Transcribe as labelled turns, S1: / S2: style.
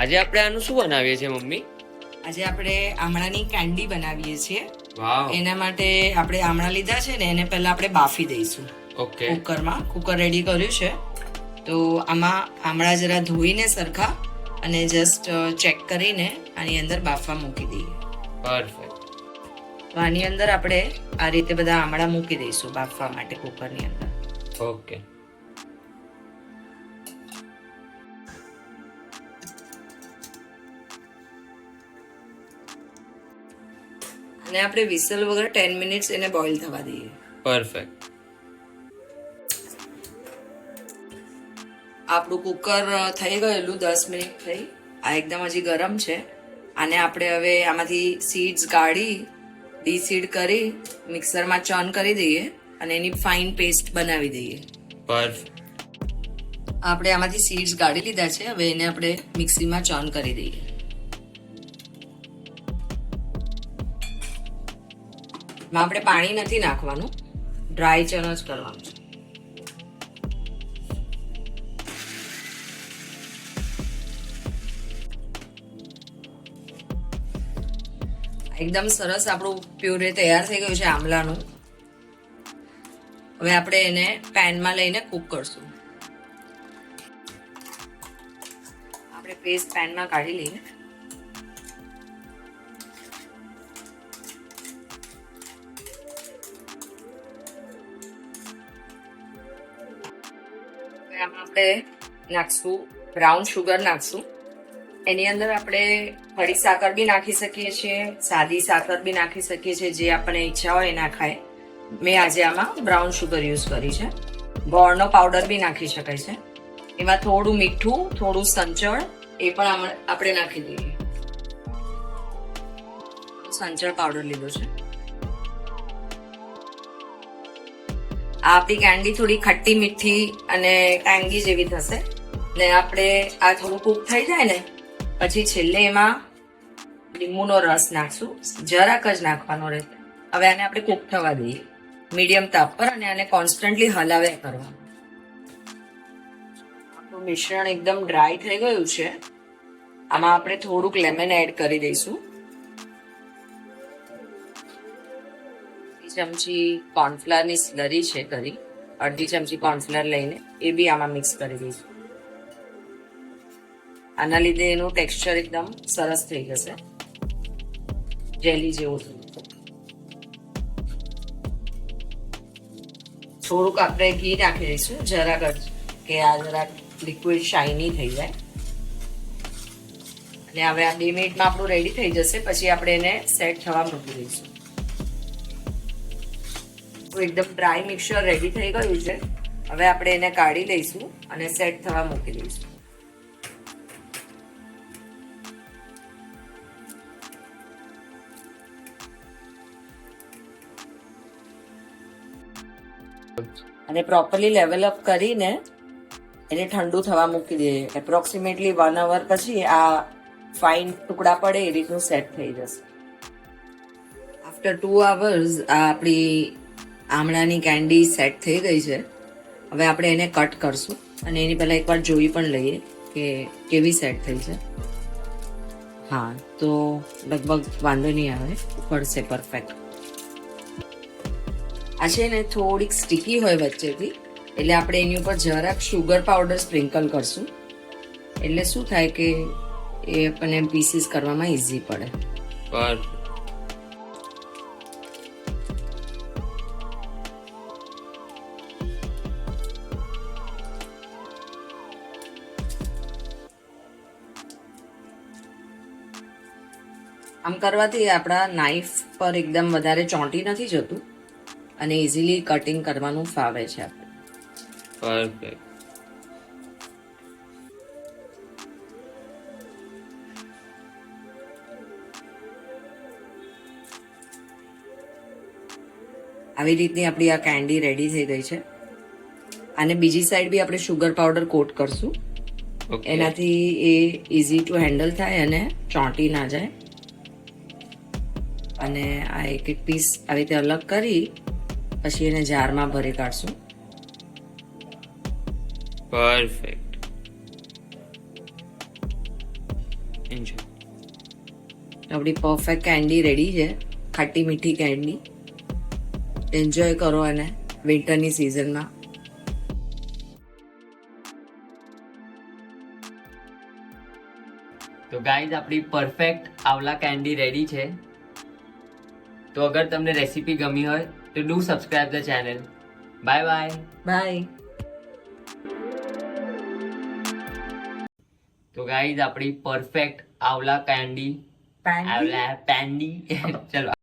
S1: આજે આપણે આનું શું બનાવીએ છીએ મમ્મી?
S2: આજે આપણે આમળાની કેન્ડી બનાવીએ છીએ.
S1: વાવ.
S2: એના માટે આપણે આમળા લીધા છે ને, એને પહેલા આપણે બાફી દઈશું
S1: ઓકે.
S2: કુકરમાં. કુકર રેડી કર્યું છે, તો આમાં આમળા જરા ધોઈને સરખા અને જસ્ટ ચેક કરીને આની અંદર બાફવા મૂકી દઈએ.
S1: પરફેક્ટ.
S2: તો આની અંદર આપણે આ રીતે બધા આમળા મૂકી દઈશું બાફવા માટે કુકરની અંદર.
S1: ઓકે.
S2: અને આપણે વિસલ વગર 10 મિનિટ્સ એને બોઇલ થવા દઈએ.
S1: પરફેક્ટ.
S2: આપણું કુકર થઈ ગયેલું 10 મિનિટ થઈ. આ એકદમ હજી ગરમ છે. આને આપણે હવે આમાંથી સીડ્સ કાઢી ડીસીડ કરી મિક્સરમાં ચર્ન કરી દઈએ અને એની ફાઇન પેસ્ટ બનાવી દઈએ.
S1: પરફેક્ટ.
S2: આપણે આમાંથી સીડ્સ કાઢી લીધા છે. હવે એને આપણે મિક્સીમાં ચર્ન કરી દઈએ. માં આપણે પાણી નથી નાખવાનું, ડ્રાય ચર્ન જ કરવાનું છે. એકદમ સરસ આપણું પ્યુરે તૈયાર થઈ ગયું છે આમલાનું. હવે આપણે એને પેનમાં લઈને કૂક કરશું. આપણે પેસ્ટ પેનમાં કાઢી લઈએ. આમાં આપણે નાખશું બ્રાઉન શુગર નાખશું. એની અંદર આપણે ખડી સાકર બી નાખી શકીએ છીએ, સાદી સાકર બી નાખી શકીએ છીએ, જે આપણને ઈચ્છા હોય એ નાખાય. મેં આજે આમાં બ્રાઉન શુગર યુઝ કરી છે. ગોળનો પાવડર બી નાખી શકાય છે. એમાં થોડું મીઠું, થોડું સંચળ એ પણ આપણે નાખી દઈએ. સંચળ પાવડર લીધો છે. આ આપણી કેન્ડી થોડી ખટ્ટી મીઠી અને ટેંગી જેવી થશે. ને આપણે આ થોડું કૂક થઈ જાય ને પછી છેલ્લે એમાં લીંબુનો રસ નાખશું. જરાક જ નાખવાનો રહેશે. હવે આને આપણે કૂક થવા દઈએ મીડિયમ તાપ પર અને આને કોન્સ્ટન્ટલી હલાવ્યા કરવાનું. આપણું મિશ્રણ એકદમ ડ્રાય થઈ ગયું છે. આમાં આપણે થોડુંક લેમન એડ કરી દઈશું. ચમચી કોર્નફ્લાવરની સ્લરી છે કરી, અડધી ચમચી કોર્નફ્લાવર લઈને એ બી આમાં મિક્સ કરી દઈશું. આના લીધે એનું ટેક્સચર એકદમ સરસ થઈ જશે, જેલી જેવું. થોડુંક આપણે ઘી નાખી દઈશું જરાક જ, કે આ જરાક લિક્વિડ શાઇની થઈ જાય. અને હવે આ 2 મિનિટમાં આપણું રેડી થઈ જશે. પછી આપણે એને સેટ થવા મૂકી દઈશું. એકદમ ડ્રાય મિક્સચર રેડી થઈ ગયું છે. હવે આપણે એને કાઢી લઈશું અને સેટ થવા મૂકી દઈશું. અને પ્રોપરલી લેવલ અપ કરીને એને ઠંડુ થવા મૂકી દઈએ. એપ્રોક્સિમેટલી 1 અવર પછી આ ફાઇન ટુકડા પડે એ રીતનું સેટ થઈ જશે. આફ્ટર 2 અવર્સ આ આપણી આમળાની કેન્ડી સેટ થઈ ગઈ છે. હવે આપણે એને કટ કરશું અને એની પહેલા એકવાર જોઈ પણ લઈએ કે કેવી સેટ થઈ છે. હા, તો લગભગ વાંધો નહીં આવે, પડશે પરફેક્ટ. આ છે ને થોડીક સ્ટીકી હોય વચ્ચેથી, એટલે આપણે એની ઉપર જરાક શુગર પાવડર સ્પ્રિંકલ કરશું. એટલે શું થાય કે એ આપણને પીસીસ કરવામાં ઇઝી પડે. આમ કરવાથી આપણા નાઈફ પર એકદમ વધારે ચોંટી નથી જતું અને ઇઝીલી કટિંગ કરવાનું ફાવે છે આપણે.
S1: પરફેક્ટ.
S2: આવી રીતની આપણી આ કેન્ડી રેડી થઈ ગઈ છે. અને બીજી સાઈડ બી આપણે શુગર પાવડર કોટ કરશું. એનાથી એ ઇઝી ટુ હેન્ડલ થાય અને ચોંટી ના જાય. અને આ એક એક પીસ આવી રીતે અલગ કરી પછી એને જારમાં ભરી કાઢશું.
S1: પરફેક્ટ. એન્જોય.
S2: આપણી પરફેક્ટ કેન્ડી રેડી છે, ખાટી મીઠી કેન્ડી. એન્જોય કરો અને વિન્ટરની સિઝનમાં.
S3: તો ગાઈઝ આપણી પરફેક્ટ આવલા કેન્ડી રેડી છે. તો અગર તમને રેસીપી ગમી હોય તો do subscribe the channel. Bye bye.
S2: Bye.
S3: તો ગાઈઝ આપણી પરફેક્ટ આવલા કેન્ડી આવલા કેન્ડી ચલો